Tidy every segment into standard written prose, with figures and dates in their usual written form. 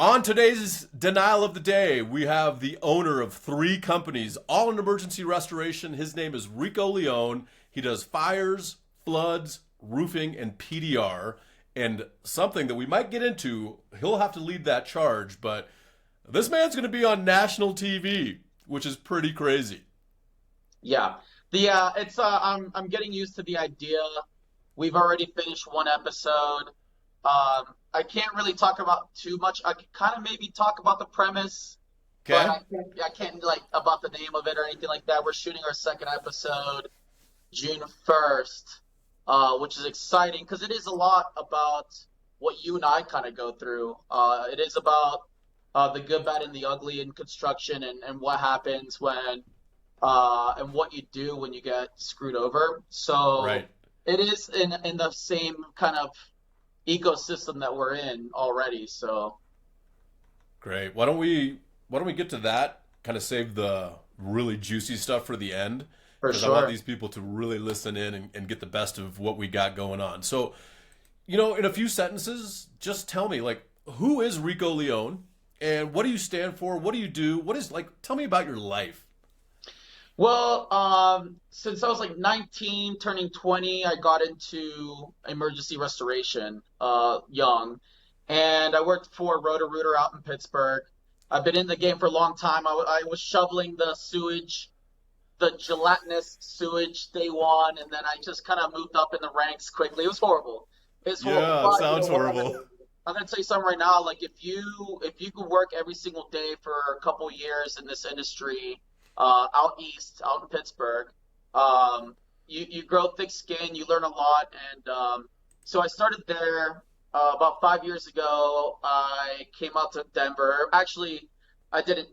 On today's Denial of the Day, we have the owner of three companies, all in emergency restoration. His name is Rico Leone. He does fires, floods, roofing, and PDR. And something that we might get into, he'll have to lead that charge, but this man's going to be on national TV, which is pretty crazy. Yeah. It's I'm getting used to the idea. We've already finished one episode. I can't really talk about too much. I can kind of maybe talk about the premise, but Okay? I can't like about the name of it or anything like that. We're shooting our second episode June 1st, which is exciting because it is a lot about what you and I kind of go through. It is about the good, bad, and the ugly in construction and what happens when and what you do when you get screwed over. So Right. it is in the same kind of ecosystem that we're in already. So Great. Why don't we get to that? Kind of save the really juicy stuff for the end for because I want sure. these people to really listen in and get the best of what we got going on. So, in a few sentences, just tell me like who is Rico Leone and what do you stand for? What do you do? What is like tell me about your life. Well, since I was like 19, turning 20, I got into emergency restoration, young, and I worked for Roto-Rooter out in Pittsburgh. I've been in the game for a long time. I was shoveling the sewage, the gelatinous sewage day one, and then I just kind of moved up in the ranks quickly. It was horrible. It's horrible. Yeah, it But you know sounds what? horrible. I'm gonna tell you something right now. Like if you could work every single day for a couple years in this industry, out east, out in Pittsburgh, you grow thick skin. You learn a lot, and so I started there about 5 years ago. I came out to Denver. Actually, I didn't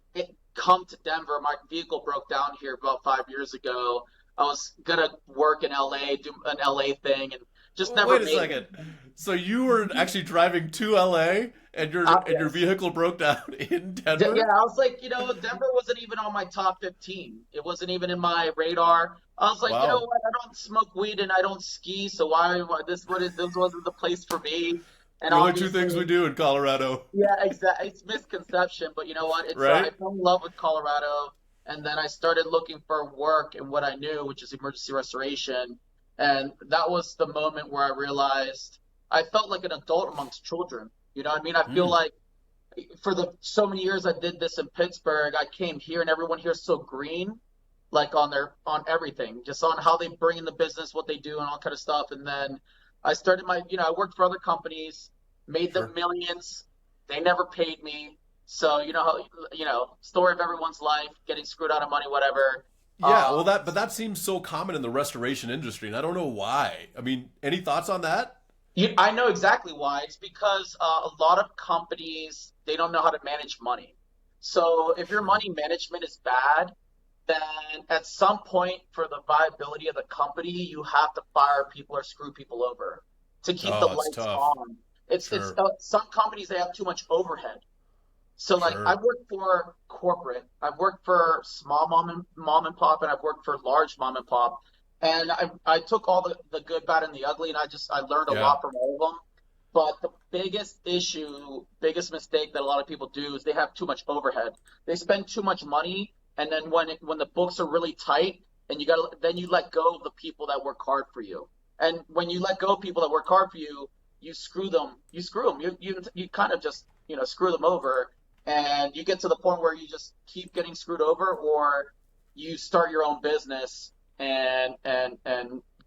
come to Denver. My vehicle broke down here about 5 years ago. I was gonna work in LA, do an LA thing, and just never Wait a made it. second. So you were actually driving to LA and your Yes. vehicle broke down in Yeah, Denver? I was like, Denver wasn't even on my top 15. It wasn't even in my radar. I was like, you know Wow. what? I don't smoke weed and I don't ski, so this wasn't the place for me. And The only two things we obviously, do in Colorado, yeah, exactly. It's misconception, but you know what? I right? fell in love with Colorado, and then I started looking for work in what I knew, which is emergency restoration. And that was the moment where I realized I felt like an adult amongst children. You know what I mean? I feel Mm. like for the so many years I did this in Pittsburgh, I came here and everyone here is so green, like on everything, just on how they bring in the business, what they do, and all kind of stuff. And then I started I worked for other companies, made them Sure. millions. They never paid me. So story of everyone's life, getting screwed out of money, whatever. Yeah, well Um, that seems so common in the restoration industry and I don't know why. I mean, any thoughts on that? I know exactly why. It's because a lot of companies they don't know how to manage money. So if your Sure. money management is bad, then at some point for the viability of the company, you have to fire people or screw people over to keep the Oh, it's lights tough. on. It's Sure. some companies they have too much overhead. So like Sure. I've worked for corporate, I've worked for small mom and pop, and I've worked for large mom and pop. And I took all the good, bad, and the ugly, and I learned a Yeah. lot from all of them. But the biggest issue, biggest mistake that a lot of people do is they have too much overhead. They spend too much money, and then when the books are really tight, and then you let go of the people that work hard for you. And when you let go of people that work hard for you, you screw them. You screw them. You kind of just screw them over, and you get to the point where you just keep getting screwed over, or you start your own business and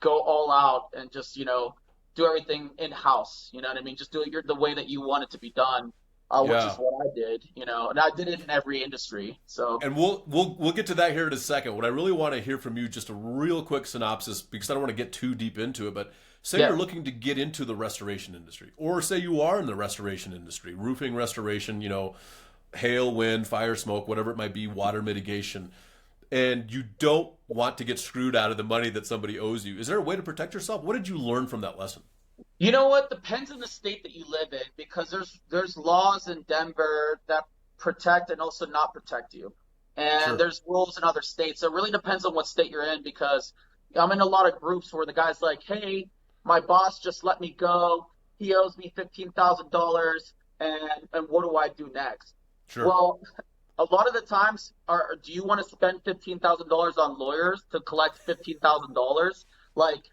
go all out and just do everything in house. You know what I mean? Just do it the way that you want it to be done, which is Yeah. what I did. And I did it in every industry. So And we'll get to that here in a second. What I really want to hear from you just a real quick synopsis because I don't want to get too deep into it, but say yeah, you're looking to get into the restoration industry or say you are in the restoration industry, roofing restoration, hail, wind, fire, smoke, whatever it might be, water mitigation, and you don't want to get screwed out of the money that somebody owes you. Is there a way to protect yourself? What did you learn from that lesson? you know what? Depends on the state that you live in because there's laws in Denver that protect and also not protect you, and Sure. there's rules in other states. So it really depends on what state you're in because I'm in a lot of groups where the guy's like, "Hey, my boss just let me go. He owes me $15,000." and what do I do next? Sure. Well, a lot of the times, do you want to spend $15,000 on lawyers to collect $15,000? Like,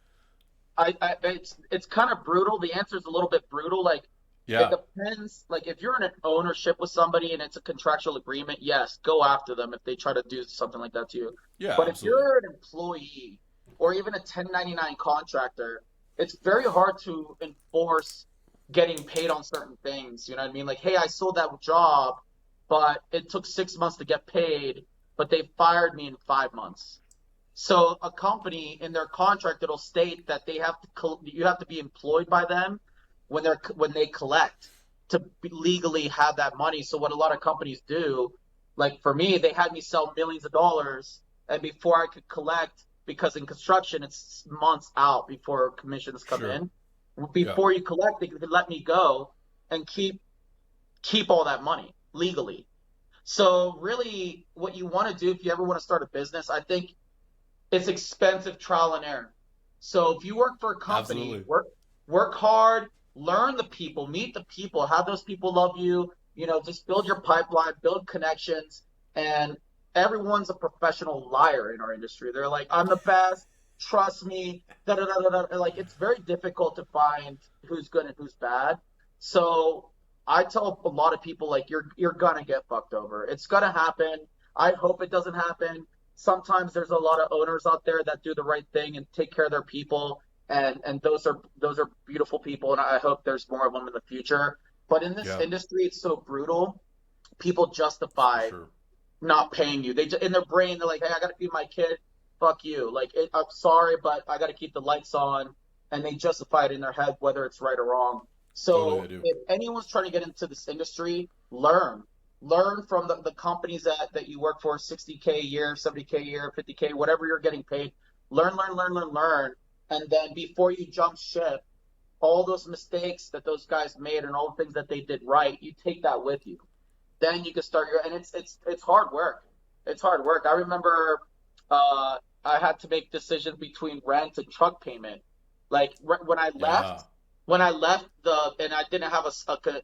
it's kind of brutal. The answer is a little bit brutal. Like, it Yeah. depends. Like, if you're in an ownership with somebody and it's a contractual agreement, yes, go after them if they try to do something like that to you. Yeah, But if absolutely. you're an employee or even a 1099 contractor, it's very hard to enforce getting paid on certain things. You know what I mean? Like, hey, I sold that job, but it took 6 months to get paid, but they fired me in 5 months. So a company in their contract, it'll state that you have to be employed by them when they collect to legally have that money. So what a lot of companies do, like for me, they had me sell millions of dollars, and before I could collect, because in construction it's months out before commissions come Sure. in. Yeah. Before you collect, they could let me go and keep all that money legally. So really, what you want to do if you ever want to start a business, I think it's expensive trial and error. So if you work for a company, Absolutely. work hard, learn the people, meet the people, have those people love you, just build your pipeline, build connections, and everyone's a professional liar in our industry. They're like, I'm the best, trust me, da da da da da. Like it's very difficult to find who's good and who's bad. So I tell a lot of people like you're gonna get fucked over. It's gonna happen. I hope it doesn't happen. Sometimes there's a lot of owners out there that do the right thing and take care of their people, and those are beautiful people, and I hope there's more of them in the future. But in this Yeah, industry, it's so brutal. People for justify sure. not paying you. In their brain, they're like, "Hey, I got to feed my kid. Fuck you. Like, I'm sorry, but I got to keep the lights on," and they justify it in their head, whether it's right or wrong. Totally, I So, do. if anyone's trying to get into this industry, learn from the companies that you work for, 60K a year, 70K a year, 50K, whatever you're getting paid. Learn, and then before you jump ship, all those mistakes that those guys made and all the things that they did right, you take that with you. Then you can start and it's hard work. It's hard work. I remember I had to make decisions between rent and truck payment. Like Yeah. when I left and I didn't have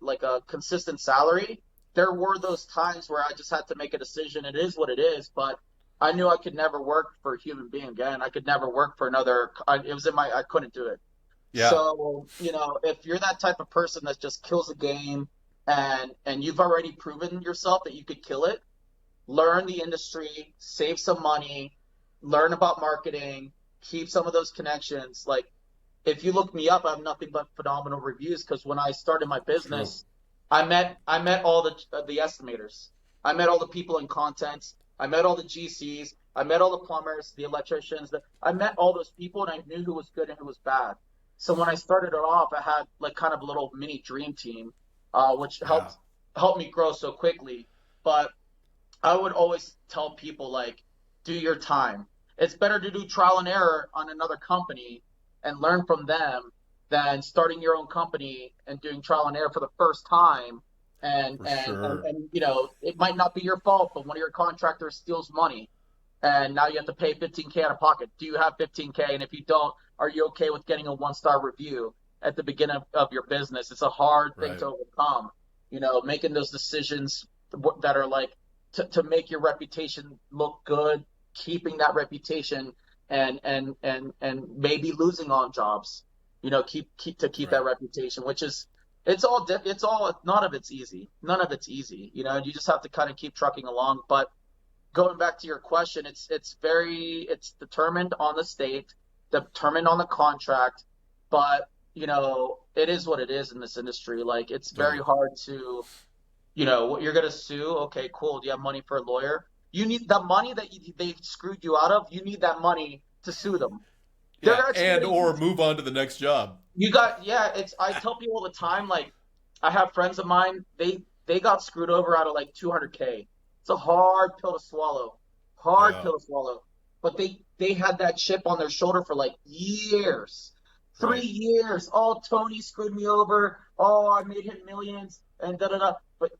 like a consistent salary, there were those times where I just had to make a decision. It is what it is, but I knew I could never work for a human being again. I could never work for another. It was I couldn't do it. Yeah. So, if you're that type of person that just kills a game and you've already proven yourself that you could kill it, learn the industry, save some money, learn about marketing, keep some of those connections. Like if you look me up, I have nothing but phenomenal reviews because when I started my True. business, I met all the estimators. I met all the people in content. I met all the GCs. I met all the plumbers, the electricians. I met all those people, and I knew who was good and who was bad. So when I started it off, I had like kind of a little mini dream team, which Yeah. helped me grow so quickly. But I would always tell people like, do your time. It's better to do trial and error on another company and learn from them than starting your own company and doing trial and error for the first time. For sure. And it might not be your fault, but one of your contractors steals money and now you have to pay 15K out of pocket. Do you have 15K? And if you don't, are you okay with getting a 1-star review at the beginning of your business? It's a hard thing Right. to overcome, making those decisions that are like to make your reputation look good, keeping that reputation and maybe losing on jobs, keep that Right. reputation, which is it's all none of it's easy. None of it's easy. You just have to kind of keep trucking along. But going back to your question, it's determined on the state, determined on the contract, but it is what it is in this industry. Like it's very Totally. hard to, what you're gonna sue. Okay, cool. Do you have money for a lawyer? You need the money that they screwed you out of. You need that money to sue them. They're Yeah. actually And gonna or use move on to the next job. yeah. It's I tell people all the time. Like I have friends of mine. They got screwed over out of like 200K. It's a hard pill to swallow. Hard Yeah. pill to swallow. But they had that chip on their shoulder for like years. three Right. years. Oh, Tony screwed me over. Oh, I made him millions and da da da. But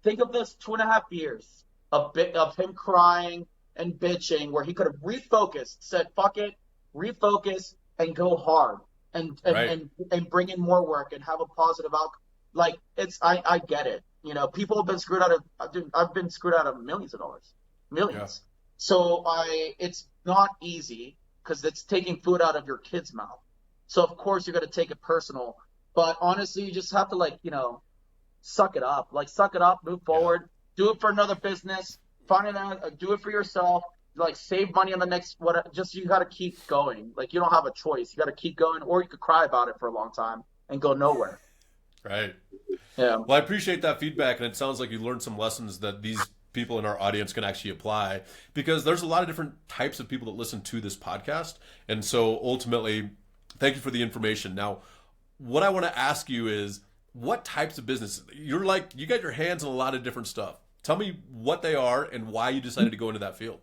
think of this 2.5 years a bit of him crying and bitching where he could have refocused, said, fuck it, refocus and go hard and Right. bring in more work and have a positive outcome. like I get it. You know, people have been screwed out of, dude, I've been screwed out of millions of dollars, millions. So it's not easy because it's taking food out of your kid's mouth. So of course you're going to take it personal, but honestly, you just have to like, you know, suck it up, move forward, do it for another business, find it out, do it for yourself, like save money on the next, you got to keep going. Like you don't have a choice. You got to keep going, or you could cry about it for a long time and go nowhere. Right. Yeah. Well, I appreciate that feedback, and it sounds like you learned some lessons that these people in our audience can actually apply, because there's a lot of different types of people that listen to this podcast. And so ultimately, thank you for the information. Now, what I want to ask you is, what types of business, you got your hands on a lot of different stuff. Tell me what they are and why you decided to go into that field.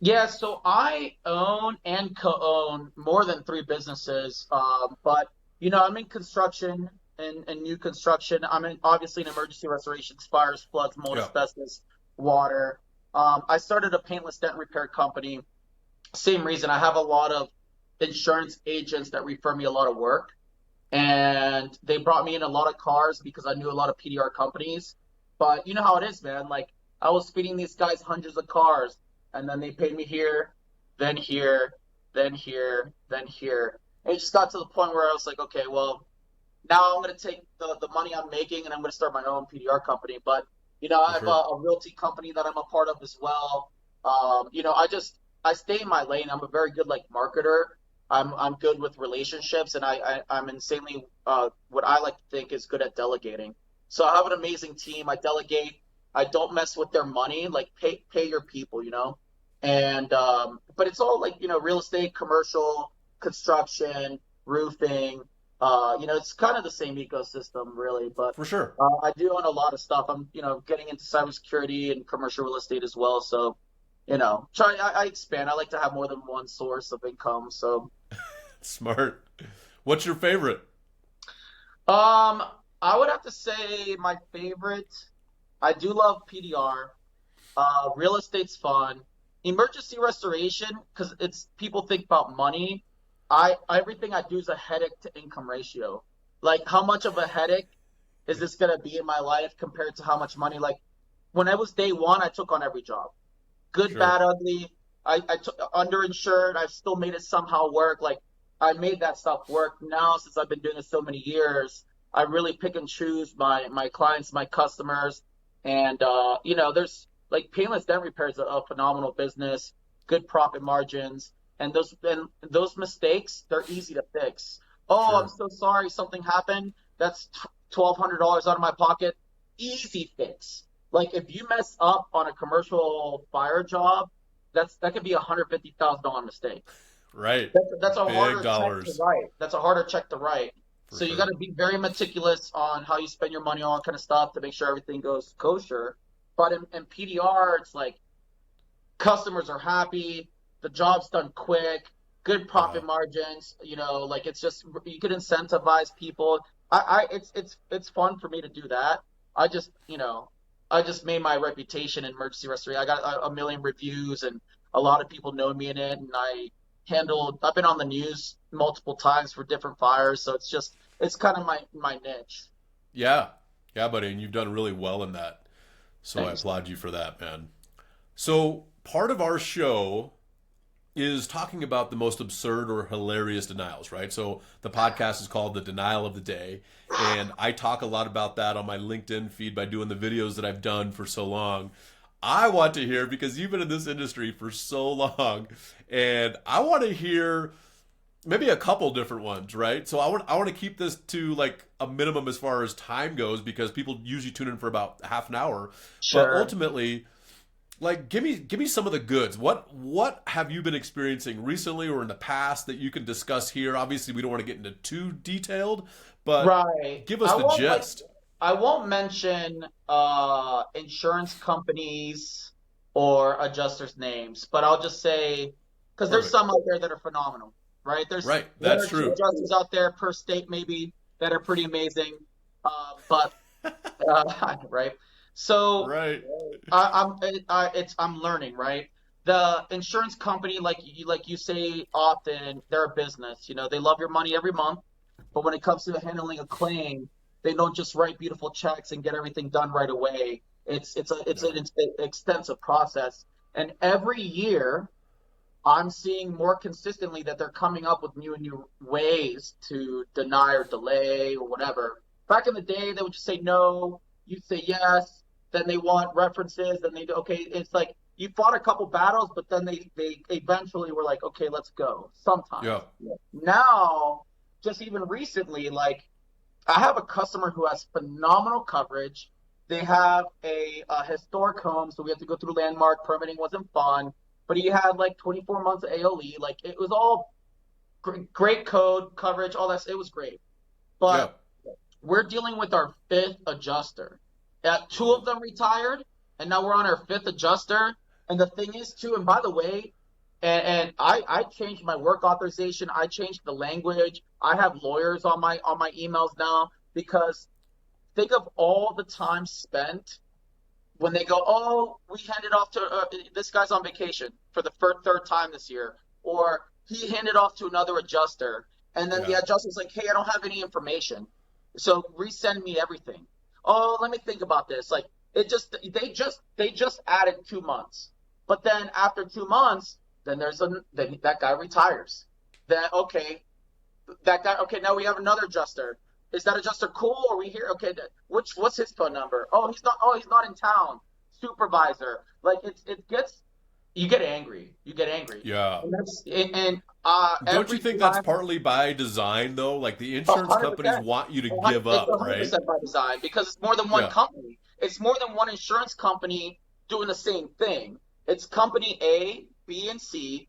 Yeah, so I own and co-own more than 3 businesses, but you know, I'm in construction and new construction. Obviously in emergency restoration, fires, floods, mold, asbestos, water. I started a paintless dent repair company. Same reason. I have a lot of insurance agents that refer me a lot of work, and they brought me in a lot of cars because I knew a lot of PDR companies. But you know how it is, man. Like I was feeding these guys hundreds of cars, and then they paid me here, then here, then here, then here. And it just got to the point where I was like, okay, well, now I'm going to take the money I'm making and I'm going to start my own PDR company. But, you know, I have a realty company that I'm a part of as well. You know, I stay in my lane. I'm a very good, like, marketer. I'm good with relationships, and I'm insanely, what I like to think is good at delegating. So I have an amazing team. I delegate. I don't mess with their money. Like, pay your people, you know? And, but it's all like, you know, real estate, commercial, construction, roofing. You know, it's kind of the same ecosystem, really. But for sure, I do own a lot of stuff. I'm, you know, getting into cybersecurity and commercial real estate as well. So, you know, I expand. I like to have more than one source of income. So, smart. What's your favorite? I would have to say my favorite. I do love PDR. Real estate's fun. Emergency restoration, because it's people think about money. Everything I do is a headache to income ratio. Like, how much of a headache is this gonna be in my life compared to how much money? Like, when I was day one, I took on every job, good, bad, ugly. I took underinsured. I've still made it somehow work. Like, I made that stuff work. Now, since I've been doing this so many years, I really pick and choose my clients, my customers, and you know, there's like painless dent repair is a phenomenal business, good profit margins. And those mistakes, they're easy to fix. Oh, I'm so sorry, something happened. That's $1,200 out of my pocket. Easy fix. Like if you mess up on a commercial fire job, that could be $150,000 mistake. Right. That's a big harder dollars. check to write. That's a harder check to write. So you got to be very meticulous on how you spend your money, all that kind of stuff, to make sure everything goes kosher. But in PDR, it's like customers are happy. The job's done quick, good profit margins, you know, like it's just, you could incentivize people. It's fun for me to do that. I just made my reputation in emergency restoration. I got a million reviews and a lot of people know me in it. And I've been on the news multiple times for different fires. So it's kind of my niche. Yeah. Yeah, buddy. And you've done really well in that. So Thanks. I applaud you for that, man. So part of our show is talking about the most absurd or hilarious denials, right? So the podcast is called The Denial of the Day, and I talk a lot about that on my LinkedIn feed by doing the videos that I've done for so long. I want to hear, because you've been in this industry for so long, and I want to hear maybe a couple different ones, right? So I want to keep this to like a minimum as far as time goes, because people usually tune in for about half an hour. Sure. But ultimately, like, give me some of the goods. What have you been experiencing recently or in the past that you can discuss here? Obviously, we don't want to get into too detailed, but give us the gist. I won't mention insurance companies or adjusters' names, but I'll just say, because there's some out there that are phenomenal, right? There's that's true. Adjusters out there per state maybe that are pretty amazing, but right. So I'm learning, right? The insurance company, like you say often, they're a business. You know, they love your money every month, but when it comes to handling a claim, They don't just write beautiful checks and get everything done right away. It's an extensive process. And every year, I'm seeing more consistently that they're coming up with new and new ways to deny or delay or whatever. Back in the day, they would just say no, you'd say yes, then they want references, then they do okay. It's like you fought a couple battles, but then they eventually were like, okay, let's go. Sometimes. Yeah. Now, just even recently, like I have a customer who has phenomenal coverage. They have a historic home, so we have to go through landmark. Permitting wasn't fun, but he had like 24 months of AOE. Like it was all great code coverage, all that. It was great, but we're dealing with our fifth adjuster. Two of them retired, and now we're on our fifth adjuster. And the thing is, too, and by the way, and I changed my work authorization. I changed the language. I have lawyers on my emails now because think of all the time spent when they go, oh, we handed off to this guy's on vacation for the third time this year, or he handed off to another adjuster, and then the adjuster's like, hey, I don't have any information, so resend me everything. Oh, let me think about this. Like they just added 2 months, but then after 2 months, then that guy retires. Then that guy. Okay, now we have another adjuster. Is that adjuster cool? Are we here? Okay, what's his phone number? Oh, he's not. Oh, he's not in town. Supervisor. Like it gets. You get angry. Yeah. And don't you think that's partly by design though? Like the insurance 100%. companies want you to give up, right? It's 100% by design because it's more than one company. It's more than one insurance company doing the same thing. It's company A, B, and C.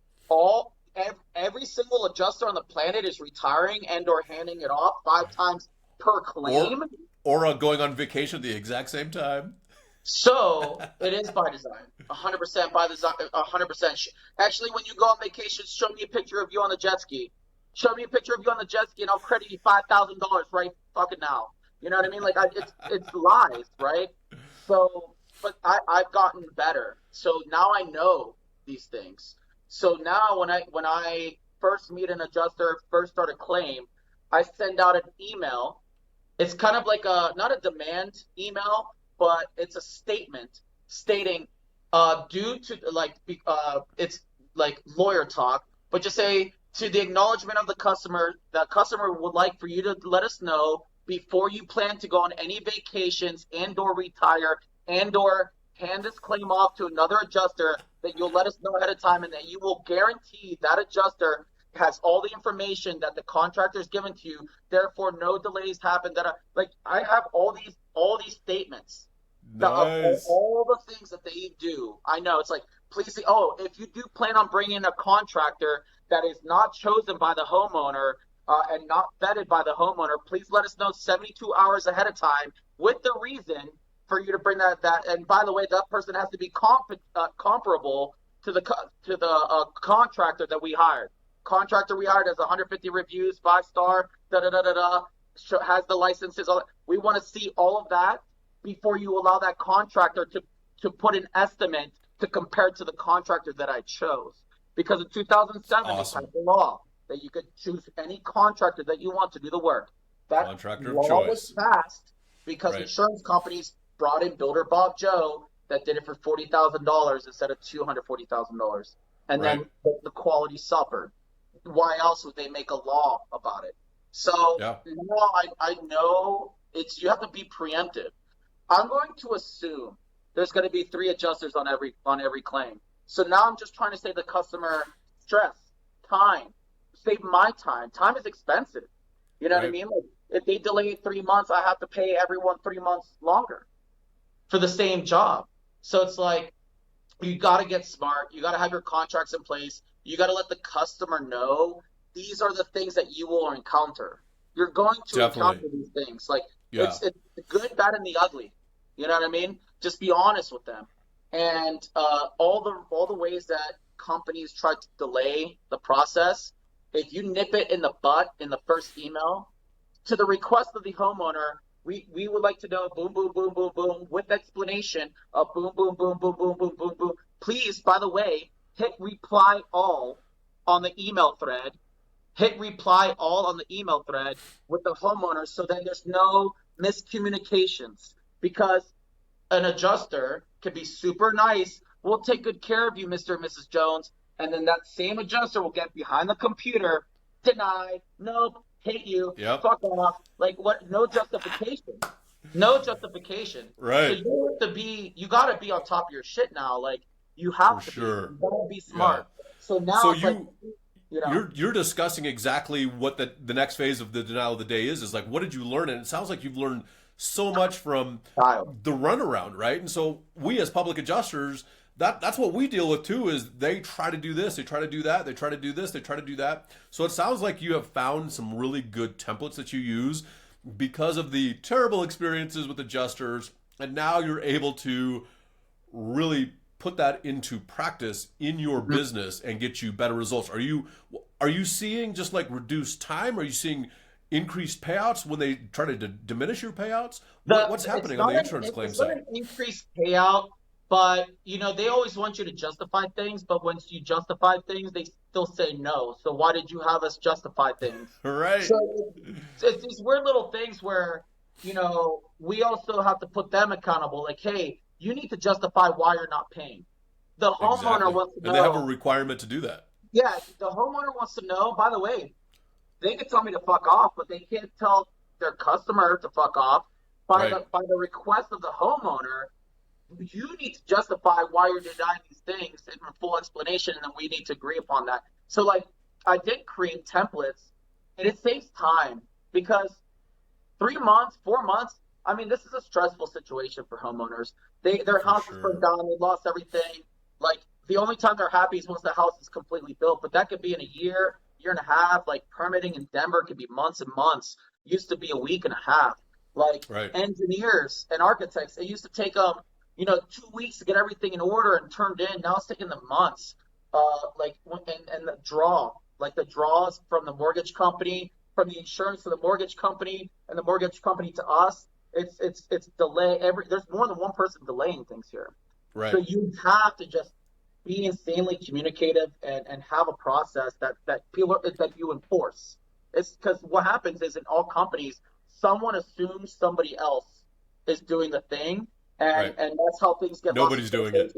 Every single adjuster on the planet is retiring and or handing it off 5 times per claim. Or going on vacation at the exact same time. So it is by design, 100% by design, 100%. Actually, when you go on vacation, show me a picture of you on the jet ski. Show me a picture of you on the jet ski, and I'll credit you $5,000 right fucking now. You know what I mean? Like it's lies, right? So, but I've gotten better. So now I know these things. So now when I first meet an adjuster, first start a claim, I send out an email. It's kind of like not a demand email, but it's a statement stating due to it's like lawyer talk, but just say to the acknowledgement of the customer would like for you to let us know before you plan to go on any vacations and or retire and or hand this claim off to another adjuster that you'll let us know ahead of time and that you will guarantee that adjuster has all the information that the contractor has given to you. Therefore, no delays happen. I have all these statements. Nice. Of all the things that they do. I know it's like, please see, if you do plan on bringing a contractor that is not chosen by the homeowner and not vetted by the homeowner, please let us know 72 hours ahead of time with the reason for you to bring that. And by the way, that person has to be comparable to the contractor that we hired. Contractor we hired has 150 reviews, 5-star, has the licenses. We want to see all of that before you allow that contractor to put an estimate to compare to the contractor that I chose. Because in 2007, they passed the law that you could choose any contractor that you want to do the work. That contractor law of choice was passed because insurance companies brought in Builder Bob Joe that did it for $40,000 instead of $240,000. And then the quality suffered. Why else would they make a law about it? So now I know you have to be preemptive. I'm going to assume there's going to be 3 adjusters on every claim. So now I'm just trying to save the customer stress, time, save my time. Time is expensive. You know what I mean? Like, if they delay 3 months, I have to pay everyone 3 months longer for the same job. So it's like, you got to get smart. You got to have your contracts in place. You got to let the customer know these are the things that you will encounter. You're going to encounter these things. Like it's the good, bad, and the ugly. You know what I mean? Just be honest with them. And all the ways that companies try to delay the process, if you nip it in the butt in the first email, to the request of the homeowner, we would like to know boom, boom, boom, boom, boom, with explanation of boom, boom, boom, boom, boom, boom, boom, boom. Please, by the way, hit reply all on the email thread. Hit reply all on the email thread with the homeowner, so then there's no miscommunications, because an adjuster can be super nice. We'll take good care of you, Mr. and Mrs. Jones. And then that same adjuster will get behind the computer, deny, nope, hate you, fuck off. Like, what? No justification. No justification. Right. So you gotta be on top of your shit now. Like, you have to be. You gotta be smart. Yeah. So now, so you're discussing exactly what the next phase of the denial of the day is like, what did you learn? And it sounds like you've learned so much from the runaround, right? And so we as public adjusters, that's what we deal with too, is they try to do this, they try to do that, they try to do this, they try to do that. So it sounds like you have found some really good templates that you use because of the terrible experiences with adjusters, and now you're able to really put that into practice in your business and get you better results. Are you seeing just like reduced time? Are you seeing increased payouts when they try to diminish your payouts? What's happening on the insurance claim side? It's not an increased payout, but they always want you to justify things. But once you justify things, they still say no. So why did you have us justify things? Right. So it's these weird little things where we also have to put them accountable. Like, hey, you need to justify why you're not paying. The homeowner wants to know. And they have a requirement to do that. Yeah, the homeowner wants to know. By the way, they can tell me to fuck off, but they can't tell their customer to fuck off. By the request of the homeowner, you need to justify why you're denying these things in full explanation, and then we need to agree upon that. So, like, I did create templates, and it saves time, because 3 months, 4 months, I mean, this is a stressful situation for homeowners. Their house is burned down, they lost everything. Like, the only time they're happy is once the house is completely built, but that could be in a year and a half. Like, permitting in Denver could be months and months. Used to be a week and a half. Like, engineers and architects, it used to take them, 2 weeks to get everything in order and turned in. Now it's taking them months. And the draws from the mortgage company, from the insurance to the mortgage company, and the mortgage company to us. It's delay. There's more than one person delaying things here. Right. So you have to just be insanely communicative and have a process that you enforce. It's because what happens is, in all companies, someone assumes somebody else is doing the thing, and that's how things get. Nobody's doing it.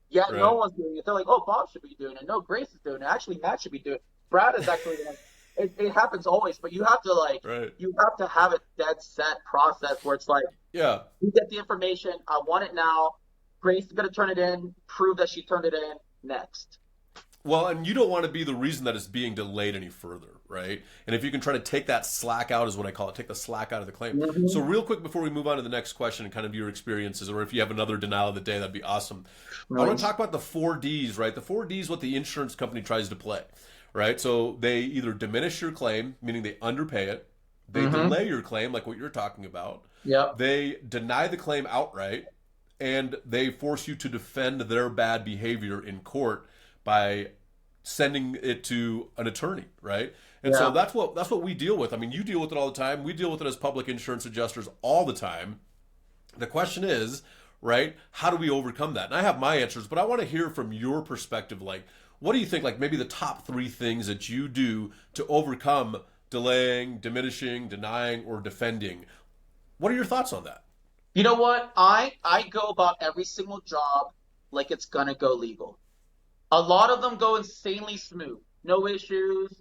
Yeah, no one's doing it. They're like, oh, Bob should be doing it. No, Grace is doing it. Actually, Matt should be doing it. Brad is actually doing it. It happens always, but you have to you have to have a dead set process where it's like, you get the information, I want it now. Grace is gonna turn it in, prove that she turned it in. Next. Well, and you don't want to be the reason that it's being delayed any further, right? And if you can try to take that slack out, is what I call it, take the slack out of the claim. Mm-hmm. So real quick before we move on to the next question and kind of your experiences, or if you have another denial of the day, that'd be awesome. Nice. I want to talk about the 4 Ds, right? The 4 Ds, what the insurance company tries to play, right? So they either diminish your claim, meaning they underpay it. They delay your claim, like what you're talking about. Yeah. They deny the claim outright, and they force you to defend their bad behavior in court by sending it to an attorney, right? And so that's what we deal with. I mean, you deal with it all the time. We deal with it as public insurance adjusters all the time. The question is, right, how do we overcome that? And I have my answers, but I want to hear from your perspective. Like, what do you think, like maybe the top 3 things that you do to overcome delaying, diminishing, denying, or defending? What are your thoughts on that? You know what? I go about every single job like it's gonna go legal. A lot of them go insanely smooth, no issues.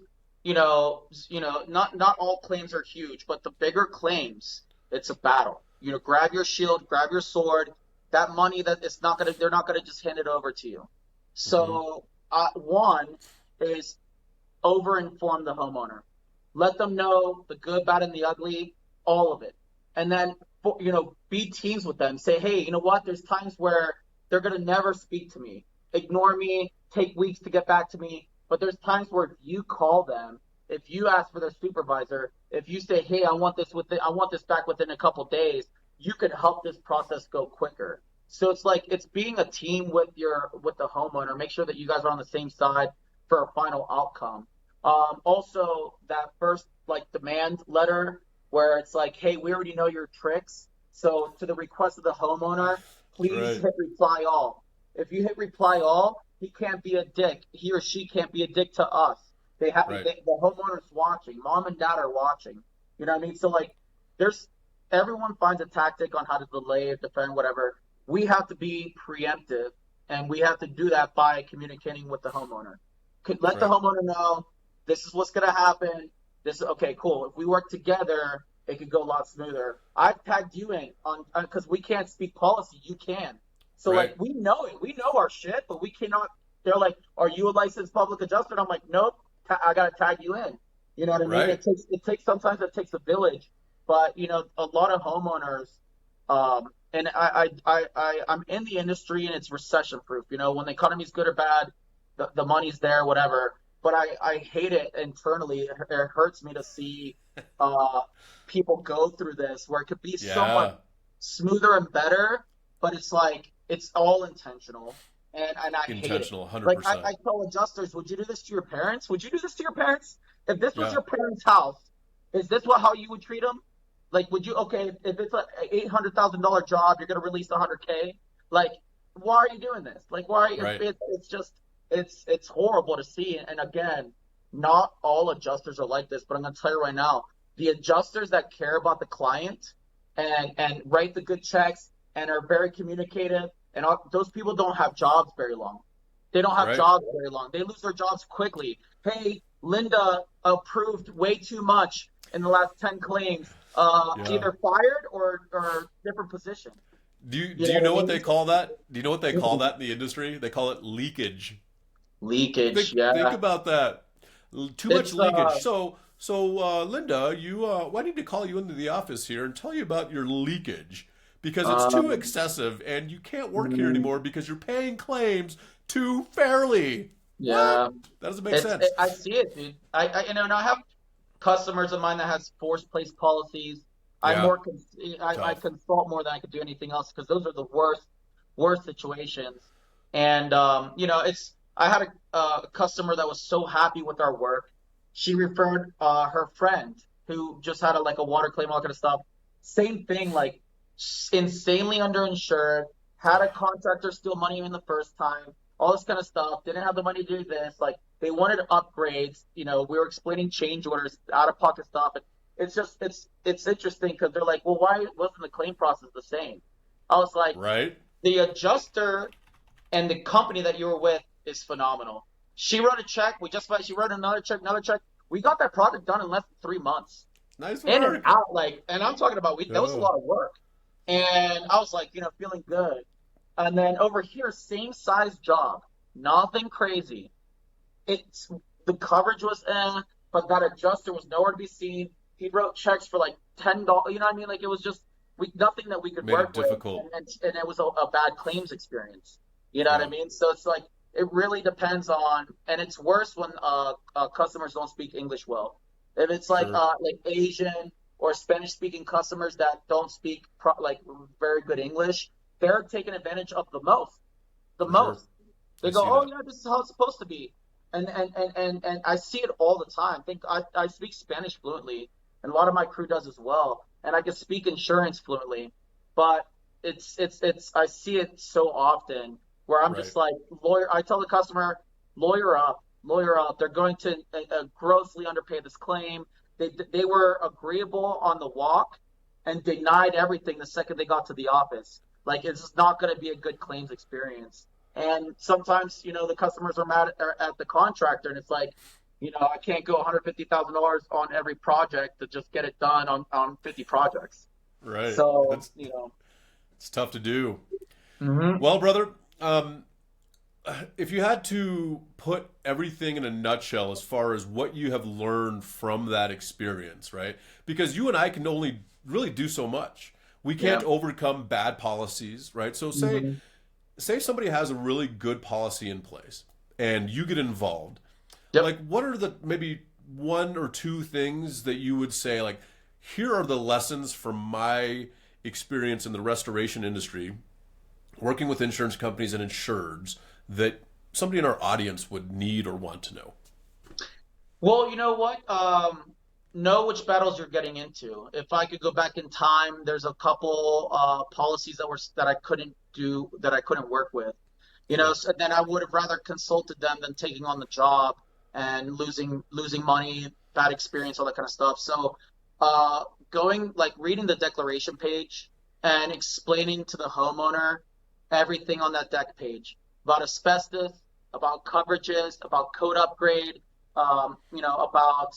Not all claims are huge, but the bigger claims, it's a battle. Grab your shield, grab your sword. That money they're not gonna just hand it over to you. So one is over-inform the homeowner. Let them know the good, bad, and the ugly, all of it. And then, be teams with them. Say, hey, you know what? There's times where they're going to never speak to me, ignore me, take weeks to get back to me. But there's times where if you call them, if you ask for their supervisor, if you say, hey, I want this back within a couple days, you can help this process go quicker. So it's being a team with the homeowner. Make sure that you guys are on the same side for a final outcome. Also, that first demand letter where it's like, hey, we already know your tricks. So to the request of the homeowner, please hit reply all. If you hit reply all, he can't be a dick. He or she can't be a dick to us. The homeowner's watching. Mom and dad are watching. You know what I mean? So there's everyone finds a tactic on how to delay, defend, whatever. We have to be preemptive, and we have to do that by communicating with the homeowner. Let the Right. homeowner know this is what's going to happen. This is okay, cool. If we work together, it could go a lot smoother. I've tagged you in on because we can't speak policy. You can. So Right. like we know it. We know our shit, but we cannot. They're like, "Are you a licensed public adjuster?" And I'm like, "Nope. I gotta tag you in." You know what I mean? Right. It takes sometimes it takes a village, but a lot of homeowners, and I'm in the industry and it's recession proof. When the economy's good or bad, the money's there, whatever. But I hate it internally. It hurts me to see people go through this where it could be so much Yeah. smoother and better, but it's like it's all intentional, and I hate it. Intentional, Like I 100%. tell adjusters, would you do this to your parents? Would you do this to your parents? If this was Yeah. your parents' house, is this how you would treat them? Like, would you, okay, if it's a $800,000 job, you're gonna release 100K? Like, why are you doing this? Like, why? Right. It's just it's horrible to see. And again, not all adjusters are like this, but I'm gonna tell you right now, the adjusters that care about the client and write the good checks and are very communicative, and those people don't have jobs very long. They don't have Right. jobs very long. They lose their jobs quickly. Hey, Linda approved way too much in the last 10 claims. Yeah. Either fired or different position. Do you What I know what they mean? call that? Do you know what they call that in the industry? They call it leakage. Leakage, Think yeah. about that. Too much It's leakage. So Linda, you I need to call you into the office here and tell you about your leakage because it's too um, excessive and you can't work here mm, anymore because you're paying claims too fairly. What? yeah. That doesn't make sense. I see it, dude. And I have customers of mine that has forced place policies. I'm Yeah, more I tough. consult more than I could do anything else because those are the worst situations. And it's I had a customer that was so happy with our work. She referred her friend who just had like a water claim, all kind of stuff. Same thing, like insanely underinsured, had a contractor steal money in the first time, all this kind of stuff. Didn't have the money to do this. Like they wanted upgrades. We were explaining change orders, out of pocket stuff. And it's just it's interesting because they're like, well, why wasn't the claim process the same? I was like, Right? the adjuster and the company that you were with is phenomenal. She wrote a check. She wrote another check, another check. We got that project done in less than 3 months, Nice in and work. out. Like, and I'm talking about that was a Yeah. lot of work. And I was like, feeling good. And then over here, same size job, nothing crazy. It's the coverage was but that adjuster was nowhere to be seen. He wrote checks for like $10. You know what I mean? Like it was just nothing that we could Made it work with, difficult. and it was a bad claims experience. You know what I Yeah. mean? So it's like it really depends on, and it's worse when customers don't speak English well. If it's Sure. like Asian or Spanish speaking customers that don't speak like very good English, they're taking advantage of the most. The For sure. most. I They go, see oh that. yeah, this is how it's supposed to be, and I see it all the time. I think I speak Spanish fluently, and a lot of my crew does as well, and I can speak insurance fluently, but it's I see it so often where I'm Right. just like lawyer. I tell the customer, lawyer up, lawyer up. They're going to grossly underpay this claim. They were agreeable on the walk and denied everything the second they got to the office. Like it's just not going to be a good claims experience. And sometimes, the customers are mad at the contractor, and it's like, I can't go $150,000 on every project to just get it done on 50 projects. Right. So, It's tough to do. hmm Well, brother, um, if you had to put everything in a nutshell as far as what you have learned from that experience, right? Because you and I can only really do so much. We yeah, can't overcome bad policies, right? So hmm say somebody has a really good policy in place and you get involved. yep. Like what are the maybe one or two things that you would say like here are the lessons from my experience in the restoration industry working with insurance companies and insureds that somebody in our audience would need or want to know. Well, you know what? Know which battles you're getting into. If I could go back in time, there's a couple policies that I couldn't do, that I couldn't work with. Sure. So then I would have rather consulted them than taking on the job and losing money, bad experience, all that kind of stuff. So reading the declaration page and explaining to the homeowner everything on that deck page about asbestos, about coverages, about code upgrade, about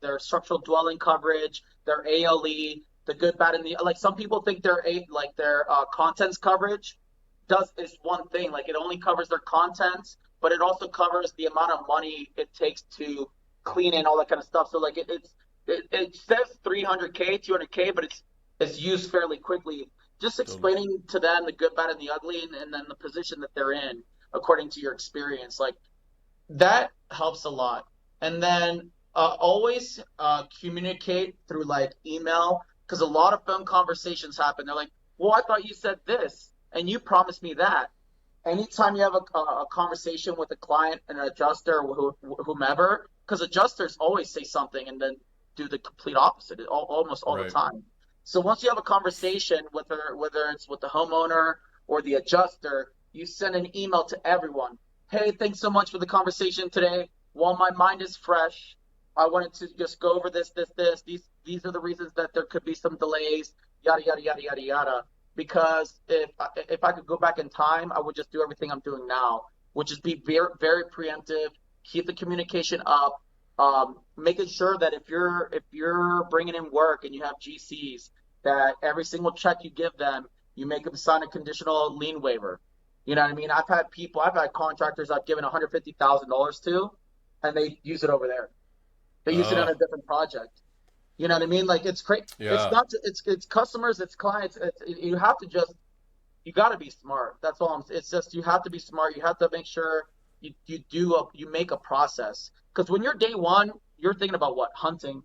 their structural dwelling coverage, their ALE, the good, bad, and the like. Some people think their contents coverage is one thing. Like, it only covers their contents, but it also covers the amount of money it takes to clean and all that kind of stuff. So like it says 300K, 200K, but it's used fairly quickly. Just explaining to them the good, bad, and the ugly, and then the position that they're in according to your experience, like that helps a lot. And then always communicate through like email, because a lot of phone conversations happen. They're like, well, I thought you said this and you promised me that. Anytime you have a conversation with a client, an adjuster, or whomever, because adjusters always say something and then do the complete opposite almost all the time. So once you have a conversation with her, whether it's with the homeowner or the adjuster, you send an email to everyone. Hey, thanks so much for the conversation today. While my mind is fresh, I wanted to just go over this. These are the reasons that there could be some delays, yada, yada, yada, yada, yada. Because if I could go back in time, I would just do everything I'm doing now, which is be very, very preemptive, keep the communication up, making sure that if you're bringing in work and you have GCs, that every single check you give them, you make them sign a conditional lien waiver. You know what I mean? I've had contractors I've given $150,000 to, and they use it over there. They use it on a different project. You know what I mean? Like, it's crazy. Yeah. It's not. It's customers. It's clients. You have to you got to be smart. That's all. It's just, you have to be smart. You have to make sure you make a process. Because when you're day one, you're thinking about what? Hunting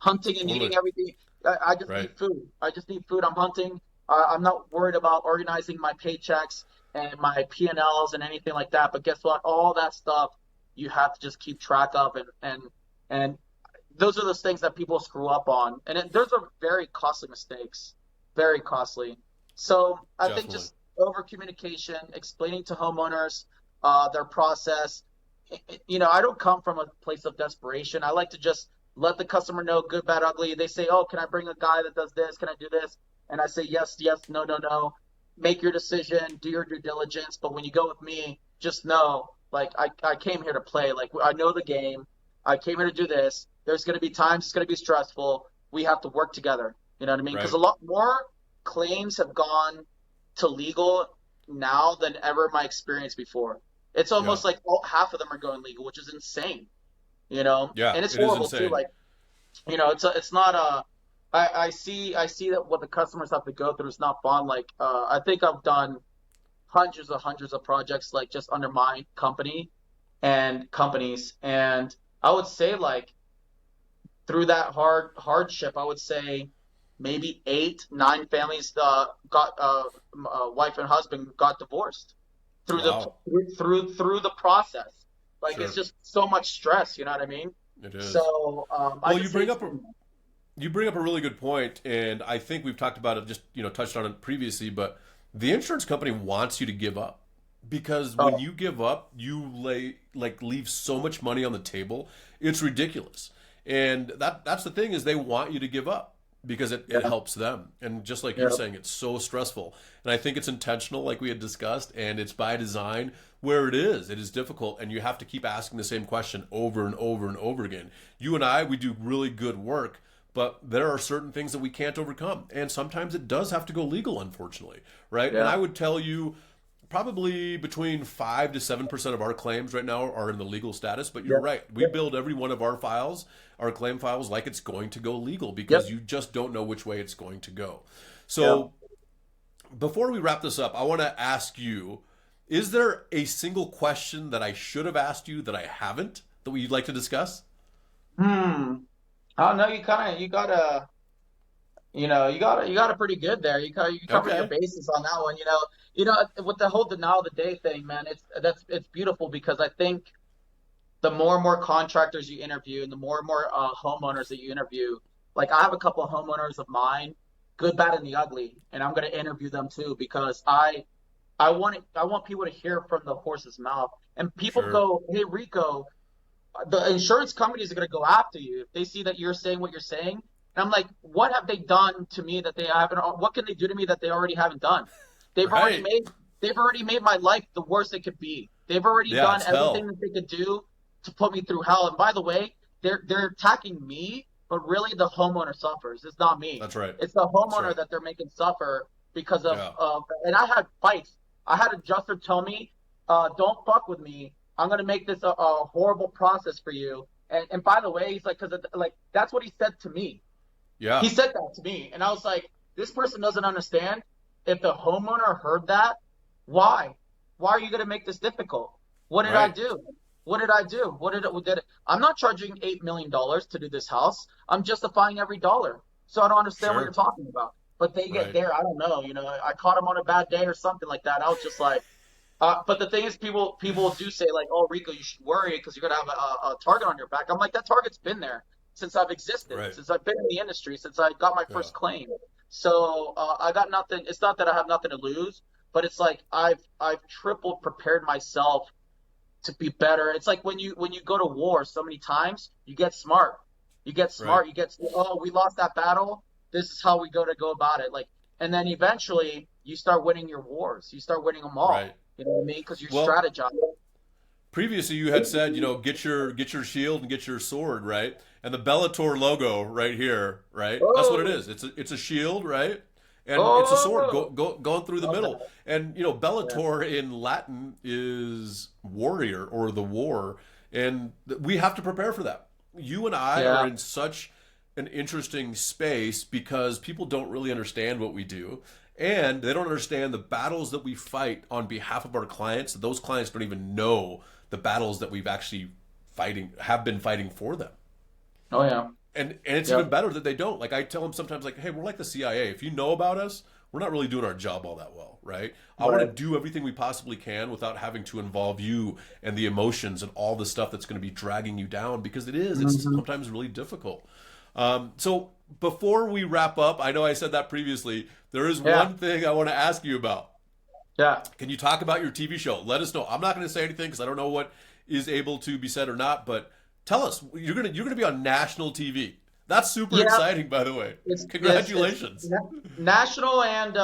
and eating everything. I just need food. I just need food. I'm hunting. I'm not worried about organizing my paychecks and my P&Ls and anything like that. But guess what? All that stuff you have to just keep track of, and those are those things that people screw up on. And those are very costly mistakes, very costly. So I think just over communication, explaining to homeowners their process. I don't come from a place of desperation. I like to just let the customer know good, bad, ugly. They say, oh, can I bring a guy that does this? Can I do this? And I say, yes, no, no. Make your decision, do your due diligence. But when you go with me, just know, like, I came here to play. Like, I know the game. I came here to do this. There's going to be times it's going to be stressful. We have to work together. You know what I mean? Because a lot more claims have gone to legal now than ever in my experience before. It's almost like half of them are going legal, which is insane. Yeah, and it's horrible too. Like, it's not I see that what the customers have to go through is not fun. Like, I think I've done hundreds of projects, like, just under my company and companies, and I would say, like, through that hardship, I would say maybe 8-9 families got wife and husband got divorced through the process. Like, it's just so much stress. You know what I mean? It is. So, you bring up a really good point, and I think we've talked about it, just touched on it previously. But the insurance company wants you to give up, because when you give up, you leave so much money on the table. It's ridiculous, and that's the thing, is they want you to give up because it helps them. And just like you're saying, it's so stressful, and I think it's intentional, like we had discussed, and it's by design. Where it is difficult, and you have to keep asking the same question over and over and over again. You and I, we do really good work, but there are certain things that we can't overcome, and sometimes it does have to go legal, unfortunately, right? And I would tell you, probably between 5 to 7% of our claims right now are in the legal status. But you're right, we build every one of our files, our claim files, like it's going to go legal, because you just don't know which way it's going to go. So before we wrap this up, I want to ask you, is there a single question that I should have asked you that I haven't, that you'd like to discuss? Oh no, you got it pretty good there. You covered your bases on that one. With the whole denial of the day thing, man, it's beautiful, because I think the more and more contractors you interview, and the more and more homeowners that you interview, like, I have a couple of homeowners of mine, good, bad, and the ugly, and I'm going to interview them too, because I want people to hear from the horse's mouth. And people go, hey, Rico, the insurance companies are going to go after you if they see that you're saying what you're saying. And I'm like, what have they done to me that they haven't? What can they do to me that they already haven't done? They've already Right. made they've already made my life the worst it could be. They've already Yeah, done it's everything hell. that they could do to put me through hell. And by the way, they're attacking me, but really the homeowner suffers. It's not me. That's right. It's the That's homeowner right. that they're making suffer because Yeah. of and I had fights. I had an adjuster tell me, don't fuck with me. I'm gonna make this a horrible process for you. And by the way, he's like, because like that's what he said to me. He Yeah. said that to me, and I was like, this person doesn't understand. If the homeowner heard that, why? Why are you going to make this difficult? What did I Right. do? What did I do? I'm not charging $8 million to do this house. I'm justifying every dollar. So I don't understand what you're Sure. talking about. But they get Right. there. I don't know. I caught him on a bad day or something like that. I was just like, but the thing is, people do say like, "Oh, Rico, you should worry because you're gonna have a target on your back." I'm like, that target's been there since I've existed, Right. since I've been in the industry, since I got my Yeah. first claim. So I got nothing. It's not that I have nothing to lose, but it's like I've triple prepared myself to be better. It's like when you go to war so many times, you get smart. You get Right. smart. You get, oh, we lost that battle. This is how we go about it. Like, and then eventually you start winning your wars. You start winning them Right. all. You know what I mean? Because you're Well, strategizing. previously you had said, get your shield and get your sword, right? And the Bellator logo right here, right? That's what it Oh, is. It's a shield, right? And it's a sword oh, going through the love middle. that. And Yeah, Bellator in Latin is warrior or the war, and we have to prepare for that. You and I are yeah. in such an interesting space because people don't really understand what we do. And they don't understand the battles that we fight on behalf of our clients. Those clients don't even know the battles that we've actually have been fighting for them. Oh, yeah. And it's Yeah. even better that they don't. Like I tell them sometimes, like, hey, we're like the CIA. If you know about us, we're not really doing our job all that well, right? I want to Right. do everything we possibly can without having to involve you and the emotions and all the stuff that's going to be dragging you down because it is. It's Hmm. sometimes really difficult. So before we wrap up, I know I said that previously. There is Yeah. one thing I want to ask you about. Yeah. Can you talk about your TV show? Let us know. I'm not going to say anything because I don't know what is able to be said or not. But tell us, you're gonna be on national TV. That's super Yeah. exciting, by the way. It's Congratulations. national, and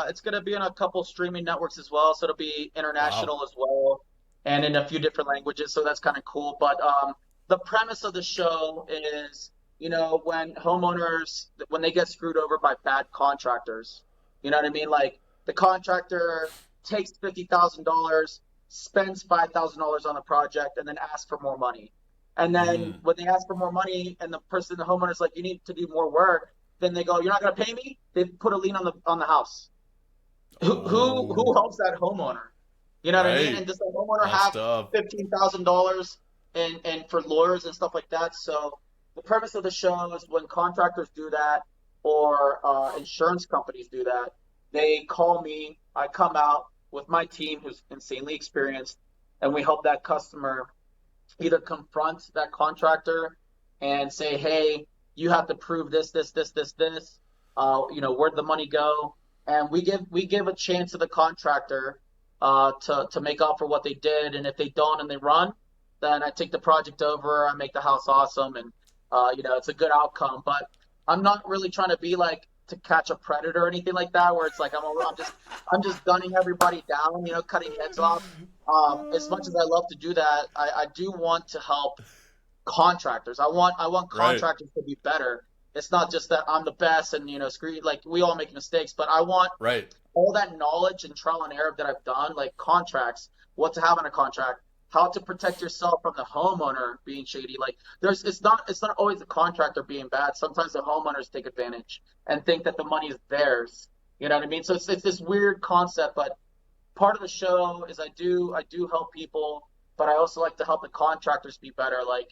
it's going to be on a couple streaming networks as well. So it'll be Wow. international as well, and in a few different languages. So that's kind of cool. But the premise of the show is, when homeowners when they get screwed over by bad contractors, you know what I mean? Like the contractor takes $50,000, spends $5,000 on the project, and then asks for more money. And then Mm, when they ask for more money and the homeowner's like, you need to do more work, then they go, you're not going to pay me? They put a lien on the house. Who oh, helps that homeowner? You know what I mean? right. And does the homeowner That's have tough. $15,000 and for lawyers and stuff like that? So the premise of the show is when contractors do that or insurance companies do that, they call me. I come out with my team who's insanely experienced, and we help that customer either confront that contractor and say, hey, you have to prove this. Where'd the money go? And we give a chance to the contractor to make up for what they did. And if they don't and they run, then I take the project over. I make the house awesome, and it's a good outcome. But I'm not really trying to be like to catch a predator or anything like that, where it's like I'm just gunning everybody down, cutting heads off. As much as I love to do that, I do want to help contractors. I want Right. contractors to be better. It's not just that I'm the best and screw you. Like we all make mistakes, but I want Right. all that knowledge and trial and error that I've done, like contracts, what to have in a contract, how to protect yourself from the homeowner being shady. Like it's not always the contractor being bad. Sometimes the homeowners take advantage and think that the money is theirs. You know what I mean? So it's this weird concept, but part of the show is I do help people, but I also like to help the contractors be better. Like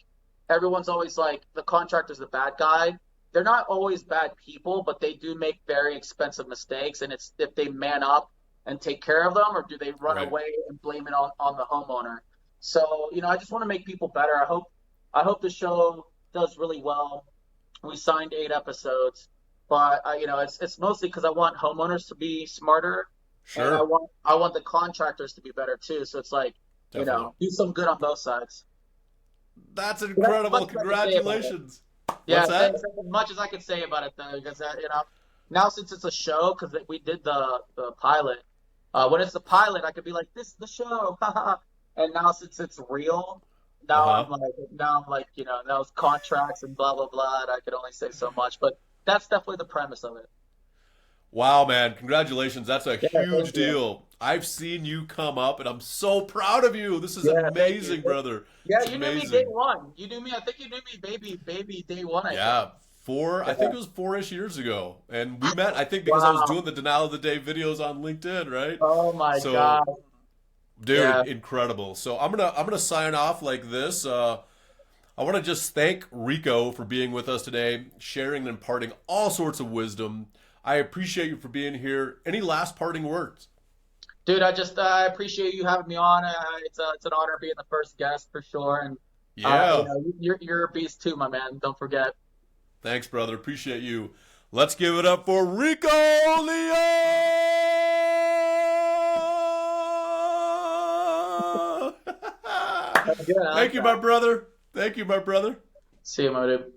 everyone's always like the contractor's the bad guy. They're not always bad people, but they do make very expensive mistakes, and it's if they man up and take care of them, or do they run Right. away and blame it on the homeowner. So I just want to make people better. I hope the show does really well. We signed 8 episodes, but it's mostly because I want homeowners to be smarter, and I Sure. want I want the contractors to be better too. So it's like, Definitely. do some good on both sides. That's So that's incredible. much I can say about it. Congratulations. Yeah, What's thanks. that? That's as much as I could say about it though, because now since it's a show, because we did the pilot. When it's the pilot, I could be like, "This is the show," and now since it's real, Uh-huh. now I'm like, those contracts and blah blah blah. And I could only say so much, but that's definitely the premise of it. Wow, man. Congratulations. That's a Yeah, huge thank you. deal. I've seen you come up and I'm so proud of you. This is Yeah, thank you. amazing, brother. Yeah, It's you knew me day amazing. one. You knew me. I think you knew me, baby, day one. I think. Yeah, I think Yeah. it was 4-ish years ago. And we met, I think, because I was Wow. doing the denial of the day videos on LinkedIn, right? Oh my God. So, Yeah. dude, incredible. So I'm gonna sign off like this. I want to just thank Rico for being with us today, sharing and imparting all sorts of wisdom. I appreciate you for being here. Any last parting words? Dude, I appreciate you having me on. It's an honor being the first guest for sure. And Yeah. you're a beast too, my man. Don't forget. Thanks, brother. Appreciate you. Let's give it up for Rico Leon. Good. I like Thank you, my that. brother. Thank you, my brother. See you, my dude.